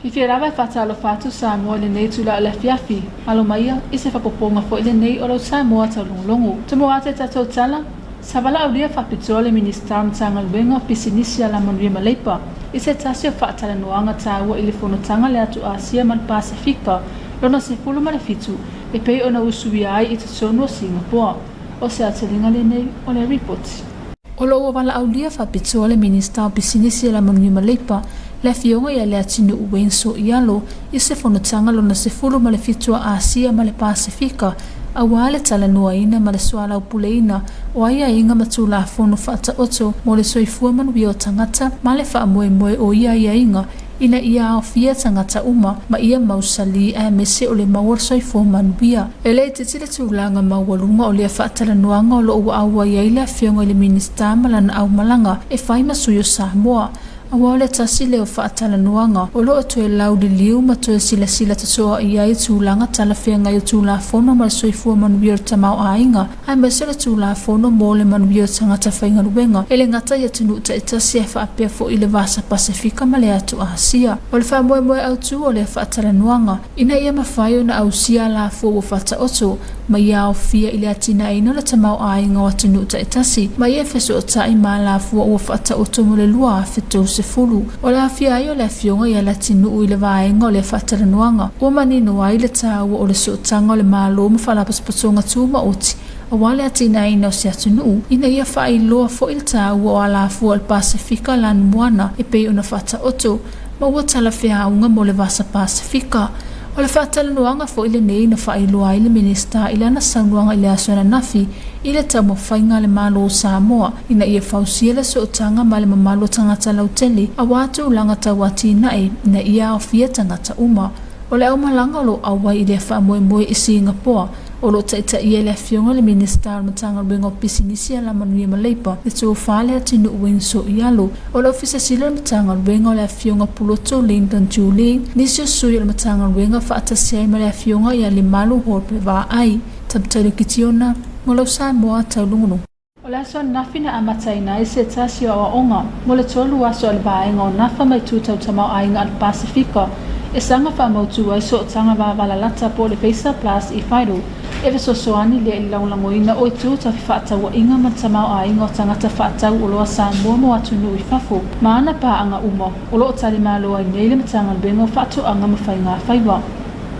Fifirava fatalo fatu Samoa le nei tula le fiafi. Alo maia ise fapoponga fo ile nei olo Samoa taulogologo. Samoa te tatou tala. Savala aulia fapitoa le minister mtanga luenga pisinisia la manuia maleipa. Ise tasio fatala noanga taua ile fonotanga le atu Asia man Pasifika. Lona se fulu ma le fitu. E pei ona usui ai ita sono Singapore. O se atelinga le nei o le report. Olo wala aulia fapitoa le minister pisinisia la manuia maleipa. Le fionga ia le atinu uwenso ialo ise fonotanga lona se fulu ma le fitu Asia ma le Pasifika. Awale tala nuaina ma le suala upuleina o aia inga matula fono fata oto mo le soifua manuia o tangata ma le faa moe o ia inga ina ia o fia tangata uma ma ia mausali a mese o le mawar soifua manuia. Ele te tila tūlanga mawalunga o lea faa tala nuanga o lo ua awa iaila fionga le minista malana au malanga e fai masuyo Samoa. Awale tasi leo faatala nuanga o loo toe laudi liu ma toe sila tasoa iai tūlanga tala whenga i tūla fono ma le soifua manuia o tamau ainga ai mesele tūla fono mo le manuia o tangata whainga ruenga ele ngata ia tunu ta itasi e faapea fo i le vasa Pasifika ma le atu Asia o le wha moe au tu o le faatala nuanga ina ia mawhaio na au sia la fo o fata oto ma ia o fia ili atina ino le tamau ainga o tunu ta itasi ma ia feso o ta ima la fo o fata oto mo le lua a fitou fulu o la fia ai o le fionga ia la tinu i le vaenga o le fatara nuanga o manino ai le tāua o le sootanga o le malo ma whalapaspatonga tūma oti a wale atina ina o se atunu ina ia whai loa fo il tāua o ala fua al Pasifika lan muana e pei ona fata oto ma ua tala fia unga mo le vasa Pasifika o le fatala nuanga fo ile nei na whai loa i le minista ila na saunuanga i le asona nafi i le tau mawhainga le malo o Samoa ina ia fausia le sootanga ma le mamalo tangata lauteli a watu ulanga tau ati nae ina ia o fia tangata uma o le au malanga lo awai i le wha moe i Singapore o lo taita ia le fionga le minister matanga ruenga pisinisia la manuia maleipa le tō whale atinu uwenso ialo o le ofisa sila matanga ruenga le fionga puloto Lyndon Julie nisio sui le matanga ruenga whaatasiai ma le fionga ia le malu horpe wa ai tabtari kitiona mo lau Samoa taulungunu. O le aso nafi na amataina i se tasio awa onga mo le tolu aso le vaenga o nafa mai tūtau tamau ainga al Pasifika e sanga wha mautu ai so tanga wawala lata po le Pesa Plus i whairu e veso soani le i laulangoina o i tūta fi whaatau wa inga man tamau ainga o tangata whaatau o loa Samoa mo atunu i whafu maana pa anga uma o loo tali maloa i neile matanga bengo whaatu anga mawhainga whaiwa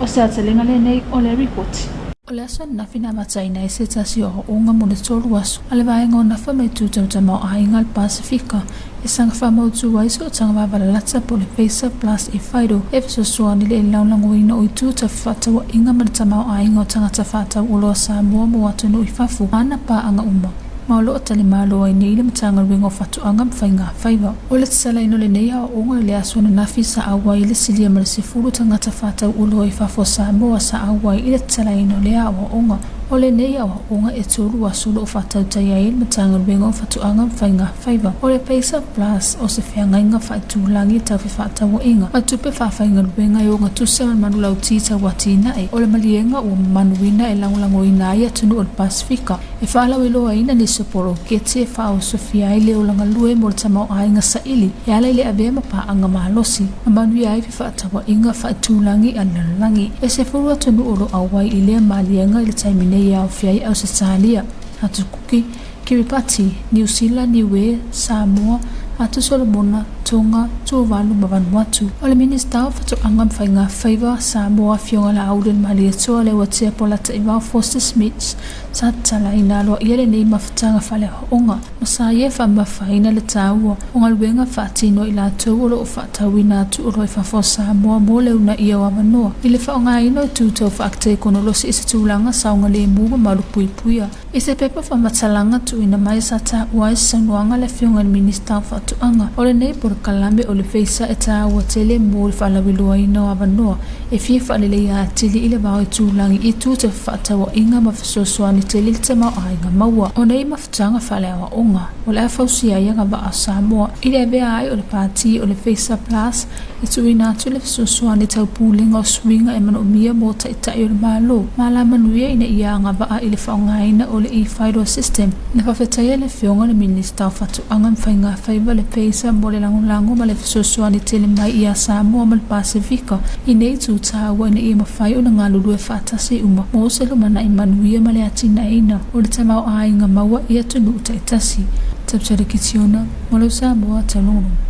o se atalenga le nei o le report. O le aso nafi na mataina i se tasi o onga mo le tolu aso ale vaenga o nafa mai tūtau tamau ainga al Pasifika e sanga whamautu ai so tanga wawala lata po le Pesa Plus i whairu e fiso soani le laulangoina o i tūta whatawa inga mana tamau ainga o tangata whatau o loa Samoa mo atunu i whafu ana pa anga uma Maulo o tali malo ai nei le matanga ruenga o whatu anga mwhainga whaiwa. O le tsala ino le nei a onga le aso na nafi sa awa i le silia ma le sefuru tangata whatau ulo i whafo Samoa sa awa i le tsala ino le a onga. O le nei a onga e tolu a solo o whatau tai ai le matanga ruenga o whatu anga mwhainga whaiwa. O le Pesa Plus o se whianga inga whaitulangi tau whatau inga. Ma tupe whawhainga ruenga i o ngā tusa manu lau tita wati nae. O le malienga o manuina e langulango ina ia tunu o le Pasifika. E whalau iloa ina ni poro ke te whao Sofia i leo langa lue mo le tamau ainga sa ili e ala ile avea mapa anga mahalosi a manui ai fi whaatawa inga whaatulangi a lalangi e se furu atunu oro awai i lea malianga i le taimine i au fiai au Setalia atu kuki Kiribati, New Zealand, Niue, Samoa atu Solomona, Tonga, Tuvalu, Vanuatu. O le minista o whatu anga mwhainga whaiva Samoa fionga la aulen malia toa le watea po lata i wau Foster Smiths sa tala ina loa ia le nei mawhatanga whale hoonga. Masa ie whamawhaina le tāua o ngā luenga whaatino i la tau olo o whaatawina atu olo i whafo Samoa mo leuna ia wa manoa. I le whaonga ino i tūtau whaakte konolosi i se tūlanga saunga le mua malu puia. I se pepa whamatalanga tu ina mai sa ta uai sanuanga le fionga le minista o whatu anga. O le nei por kalame o le feisa e tāua tele mo le whalawiloa ina wa manoa. E fie whalele ia atili i le wau i tūlangi i tūtau whaatawa inga mawhasosoani tele le tamau ainga maua. O nei mawhatanga whaleawa onga. O le awhausia ia ngā waa Samoa. I le avea ai o le pāti o le Pesa Plus i tuina atu le whasosoani tau pūlinga o swinga e mano mia mo taitai o le malo. Mala manuia ina ia ngā waa i le whaongaina o le e-file system na whawhetaya le whionga le minista o whatu anga mwhainga whaiva le peisa mo le lango ma le whasosua tele mai i a Samoa ma le Pasifika i nei tūtāua ina ia mawhai o na ngā lulu e whātasi uma mo se lumana i manuia ma le atina eina o le tamau ainga maua i atunu uta itasi tapsare kitiona mo le Samoa Taulogologo.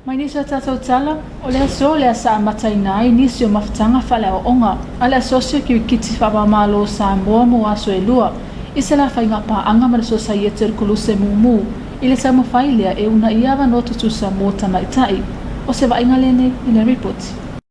Mai nisi o tātou tala, o le aso le asa amataina ai nisi o mawhtanga whale o onga, a le asosio ki wikiti whapamalo Samoa mo aso e lua, i se la whainga paanga ma le Society Koluse Mumu, i le tamo whailea e una iawa no tutu Samoa tamaitai, o se wainga lene i le report.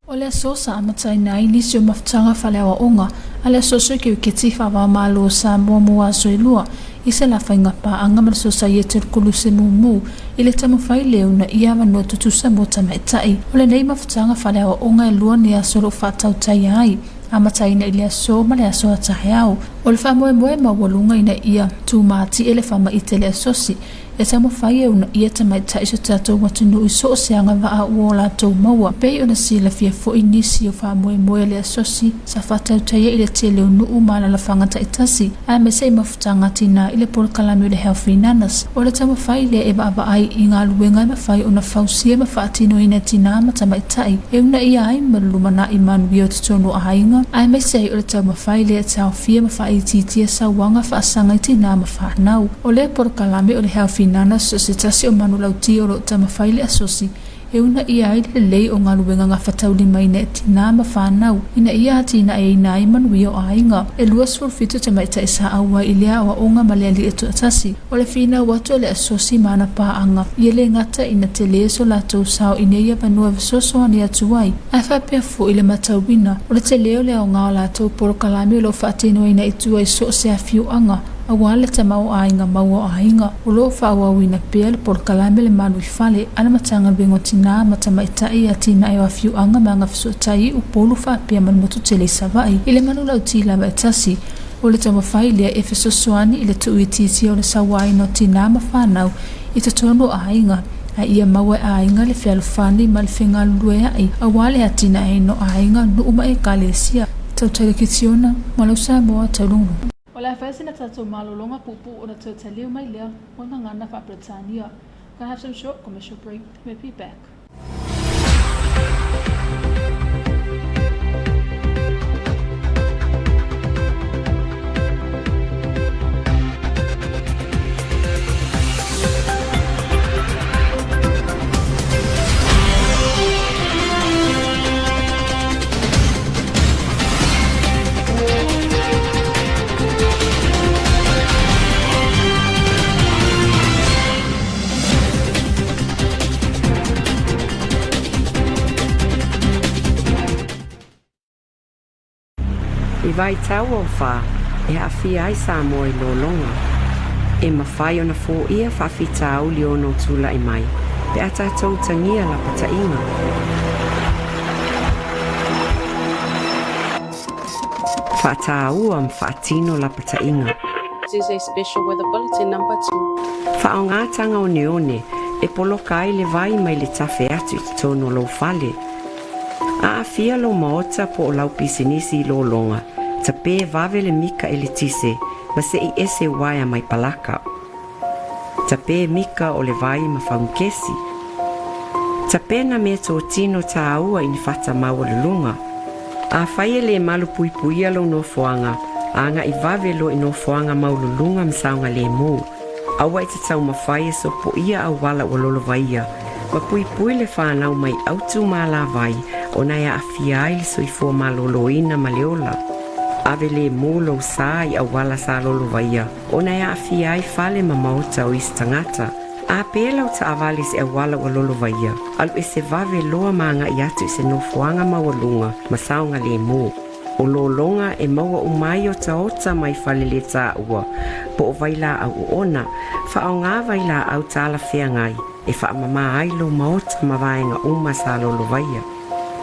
O le aso sa amataina ai nisi o mawhtanga whale o onga, a le asosio ki wikiti whapamalo Samoa mo aso e lua, i se la whainga paanga ma le Society Koluse Mumu, i le tamo whailea una iawa no tutu Samoa tamaitai, o le nei mawhtanga whale o onga e lua ni asolo whatau tai ai, amataina i le aso ma le aso atahe au. O le whamoe mawalunga ina ia tūmati e le whama i te le asosi, e tamo whai e una ia tamaitai so tātou matunu i so o seanga waa ua la tau maua. Pei ona sila fia fo inisi o whamoe le asosi, sa whatau taia i le te leo nuu mana la whangata itasi, a me se mawhtanga tina i le polokalami o le healthy nanas. O le tamo whai le e baba ai i ngā luenga ma whai ona whausia ma whaatino ina tina ma tamaitai, e una ia ai malumana i manuia o te tono a hainga, a me se o le tamo whai le tau fia ma whai titia sa wanga whaasanga i tina ma whanau. O le polokalami o le healthy nanas so se tasi o manu lauti o lo tama whaile asosi, e una ia ai le lei o ngā luenga ngā whatau li mai ne tina ma whanau, ina ia hatina e ina i manui o ainga, e luas fulfitu te maita e sa aua i lea o onga ma lea li etu atasi, o le whina watu le asosi mana paanga, i le ngata ina te lea so la tau sao ina ia panua visoso ani atuai, a whapea fo i le matau wina, o le te leo lea o ngā la tau polokalami o lo whaatino ina itua i so se a fiu anga, a wale te mau ainga mau o ainga o lo whawawina pia le polokalami le manu i whale ana matanga bengo tina matamaitai a tina e wafiu anga manga fisotai u polu whapia manmotu tele savai i le manu lau tila maitasi o le tamo whailea e fisosoani i le tuititi o le sawai no tina ma whanau i te tono ainga a ia maua ainga le whialufani ma le whenga lue ai a wale a tina e no ainga no uma e kalesia tau tele kitiona malau Samoa Taulogologo. O le awhaisi na tātou malolonga pupu o na tōtaliu mai lea o na ngana wha Britania. Gonna have some short commercial break. We'll be back. I vai tau o wha, e hawhi ai Samoa i lolonga. E mawhai o na fō ia whawhi tau li ono tula i mai, pe a tātou tangia la patainga. Whātāua mwhaatino la patainga. This is a special weather bulletin number 2. Whao ngātanga o neone, e poloka ai le vai mai le tawhe atu i tono lo whale. A fia lo maota po o lau pisinisi i lolonga, ta pē vave le mika e le tise, ma se i ese waia mai palaka. Ta pē mika o le vai ma whaungkesi. Ta pēna mea tō tino ta aua i ni whata maua le lunga. A whaia le malu pui pui alo no foanga, anga i vave lo i no foanga maulu lunga msaunga le mō. Awa i te tau mawhaia so po ia au wala o lolo vaia, ma pui pui le whanau mai autu ma la vai, ona ia afia ai le soifua maloloina ma leola. Ave le mōlo sa i awala sa lolo vaia, ona ia afia ai fale ma maota o isi tangata. A pēlau ta avali se awala o lolo vaia, alu e se vave loa maanga i atu i se nofuanga mawalunga, ma saunga le mō. O lolonga e maua umai o taota mai fale le ta ua, po o vaila au ona, fa au ngā vaila au tala whea ngai, e fa mama ai lo maota ma vaenga uma sa lolo vaia.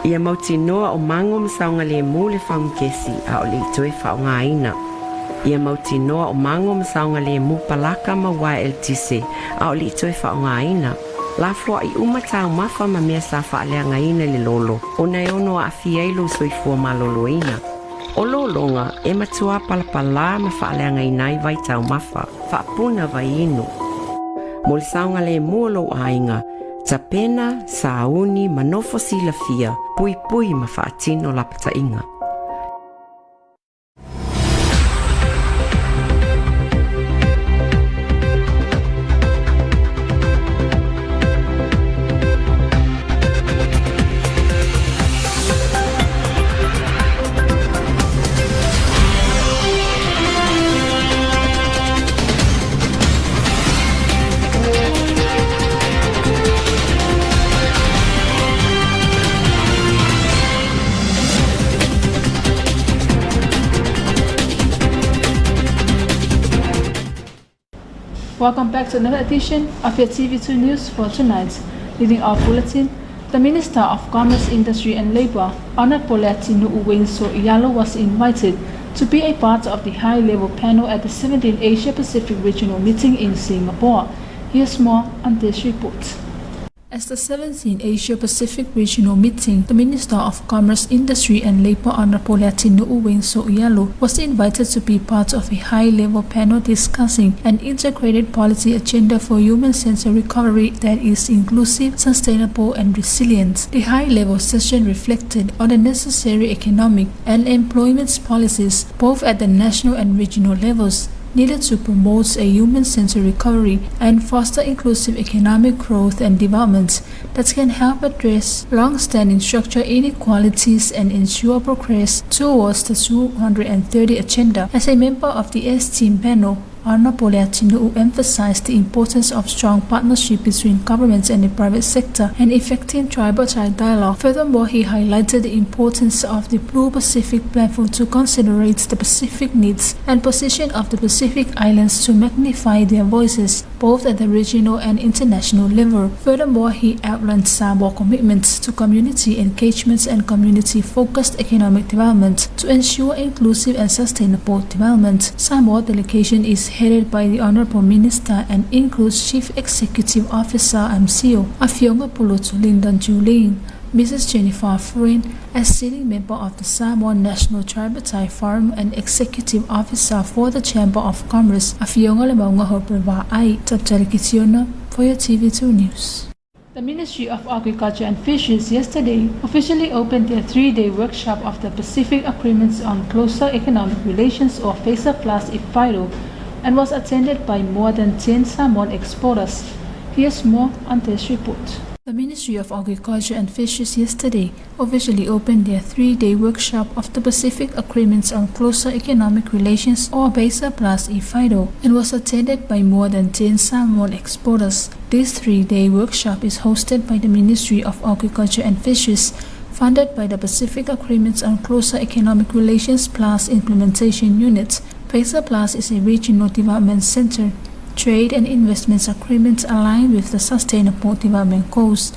Ia mauti noa o mango msaunga le mule whaungkesi a o le itoe whaunga aina. Ia mauti noa o mango msaunga le mu palaka ma wa el tise a o le itoe whaunga aina. La fua i umatau mafa ma mea sa whaalea ngaina le lolo, o nei ono a fiailo soifua ma lolo ina. O lolonga e matua palapala ma whaaleanga inai vai tau mafa, whaapuna vai inu. Mo le saunga le muolo ainga, ta pena, sauni, manofo sila fia, pui pui ma whaatino lapata inga. Welcome back to another edition of your TV2 News for tonight. Leading our bulletin, the Minister of Commerce, Industry and Labour, Honorable Uwenso Iyalo, was invited to be a part of the high-level panel at the 17th Asia-Pacific Regional Meeting in Singapore. Here's more on this report. As the 17th Asia-Pacific Regional Meeting, the Minister of Commerce, Industry and Labour, Honorable Uwenso Iyalo, was invited to be part of a high-level panel discussing an integrated policy agenda for human-centered recovery that is inclusive, sustainable and resilient. The high-level session reflected on the necessary economic and employment policies, both at the national and regional levels, needed to promote a human-centered recovery and foster inclusive economic growth and development that can help address long-standing structural inequalities and ensure progress towards the 230 agenda. As a member of the S-Team panel, Honorable Leatinu emphasized the importance of strong partnership between governments and the private sector and effective tripartite dialogue. Furthermore, he highlighted the importance of the Blue Pacific platform to consider the Pacific needs and position of the Pacific Islands to magnify their voices, both at the regional and international level. Furthermore, he outlined Samoa's commitments to community engagements and community-focused economic development to ensure inclusive and sustainable development. Samoa delegation is headed by the Honorable Minister and includes Chief Executive Officer MCO Afionga Pulutu Lindan Juling, Mrs. Jennifer Furin, as sitting member of the Samoa National Tripartite Forum and Executive Officer for the Chamber of Commerce, Afionga Lemaunga Hopreva Ai, Tapjarikitiona, for your TV2 News. The Ministry of Agriculture and Fisheries yesterday officially opened their 3-day workshop of the Pacific Agreements on Closer Economic Relations, or FASA Plus EFKS, and was attended by more than 10 Samoan exporters. Here's more on this report. The Ministry of Agriculture and Fisheries yesterday officially opened their 3-day workshop of the Pacific Agreements on Closer Economic Relations, or FASA Plus EFKS, and was attended by more than 10 Samoan exporters. This 3-day workshop is hosted by the Ministry of Agriculture and Fisheries, funded by the Pacific Agreements on Closer Economic Relations Plus Implementation Unit. FASA Plus is a regional development center, trade and investments agreements aligned with the Sustainable Development Goals.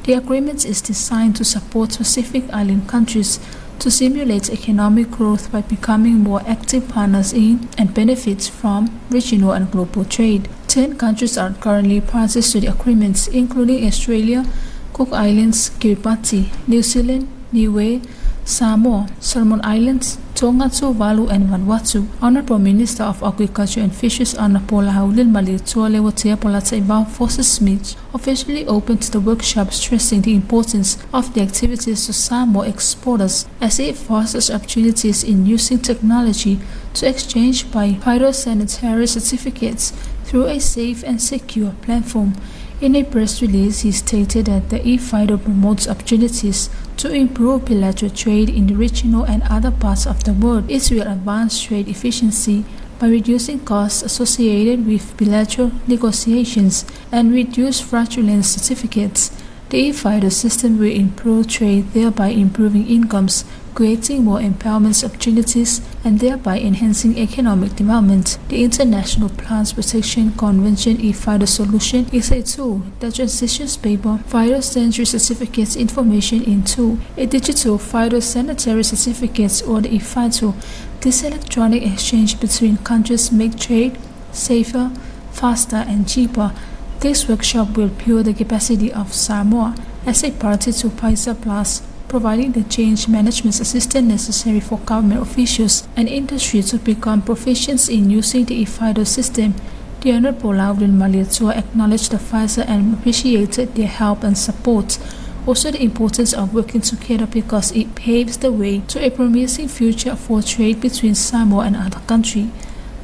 The agreement is designed to support Pacific Island countries to stimulate economic growth by becoming more active partners in and benefits from regional and global trade. 10 countries are currently parties to the agreements, including Australia, Cook Islands, Kiribati, New Zealand, Niue, Samoa, Solomon Islands, Tonga, Tuvalu and Vanuatu. Honorable Minister of Agriculture and Fisheries Honorable Haulin Malituale Watea Polataiva Forces Smith officially opened the workshop, stressing the importance of the activities to Samoa exporters as it fosters opportunities in using technology to exchange by phytosanitary certificates through a safe and secure platform. In a press release, he stated that the EFKS promotes opportunities to improve bilateral trade in the regional and other parts of the world. It will advance trade efficiency by reducing costs associated with bilateral negotiations and reduce fraudulent certificates. The EFKS system will improve trade, thereby improving incomes, creating more empowerment opportunities, and thereby enhancing economic development. The International Plants Protection Convention EFKS solution is a tool that transitions paper phytosanitary certificates information into a digital phytosanitary certificates, or the EFKS. This electronic exchange between countries make trade safer, faster, and cheaper. This workshop will build the capacity of Samoa as a party to FASA Plus providing the change management assistance necessary for government officials and industry to become proficient in using the e-FIDO system. The Honorable Laudin Maliatua acknowledged the FISA and appreciated their help and support. Also the importance of working together because it paves the way to a promising future for trade between Samoa and other countries.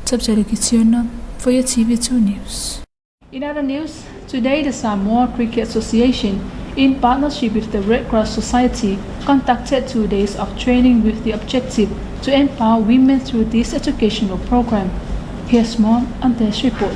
Taulogologo for your TV2 News. In other news, today the Samoa Cricket Association, in partnership with the Red Cross Society, conducted 2 days of training with the objective to empower women through this educational program. Here's more on this report.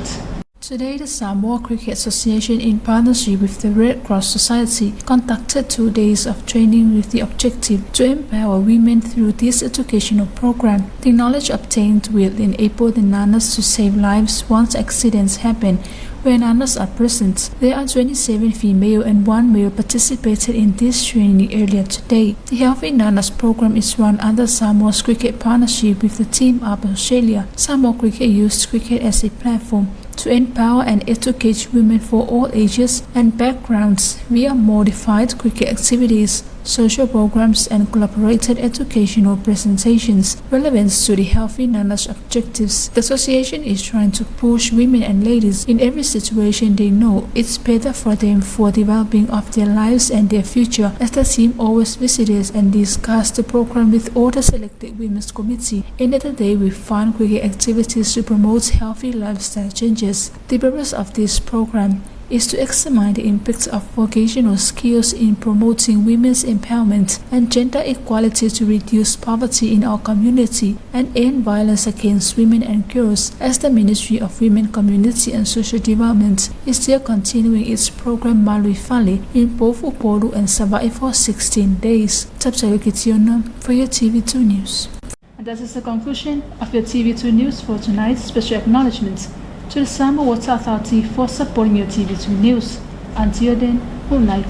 Today, the Samoa Cricket Association, in partnership with the Red Cross Society, conducted 2 days of training with the objective to empower women through this educational program. The knowledge obtained will enable the nanas to save lives once accidents happen. Where nanas are present, there are 27 female and 1 male participated in this training earlier today. The Healthy Nanas program is run under Samoa's cricket partnership with the Team Up Australia. Samoa Cricket used cricket as a platform to empower and educate women for all ages and backgrounds via modified cricket activities, social programs and collaborated educational presentations relevant to the Healthy Nanas objectives. The association is trying to push women and ladies in every situation they know it's better for them for developing of their lives and their future, as the team always visited and discussed the program with all the selected women's committee. Ended the day with fun cricket activities to promote healthy lifestyle changes. The purpose of this program is to examine the impact of vocational skills in promoting women's empowerment and gender equality to reduce poverty in our community and end violence against women and girls, as the Ministry of Women, Community and Social Development is still continuing its program Malui Fale in both Upolu and Savai'i for 16 days. Taulogologo for your TV2 News. And that is the conclusion of your TV2 News for tonight's special acknowledgement to the Samoa Water Authority for supporting your TV2 News. Until then, good night.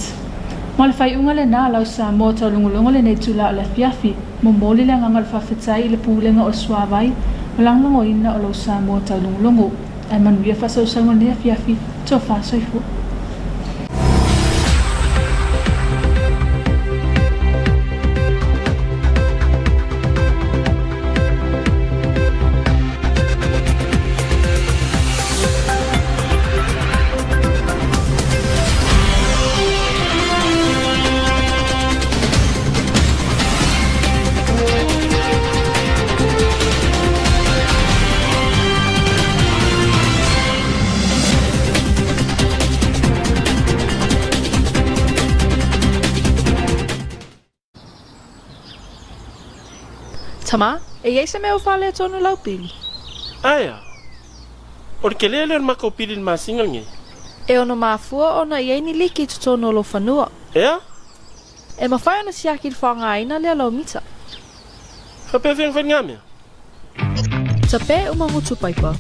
Malafai ungale na lau Samoa Taulogologo le nei tula o le fiafi, momoli le ngangal whawhetai le pūlenga o suawai, malanglango ina o lau Samoa Taulogologo, ai manuia whasausango le fiafi tō whasoifu. Tama, e ei se mea whale tonu laupili. Aia, or ke lele on maka upili ma singal nge. E ono mafua ona i eini liki tu tonu lo whanua. Ea? E mawhai ona siaki i whanga ina lea lau mita. Whapewheng whangamea? Tape umangutu paipa.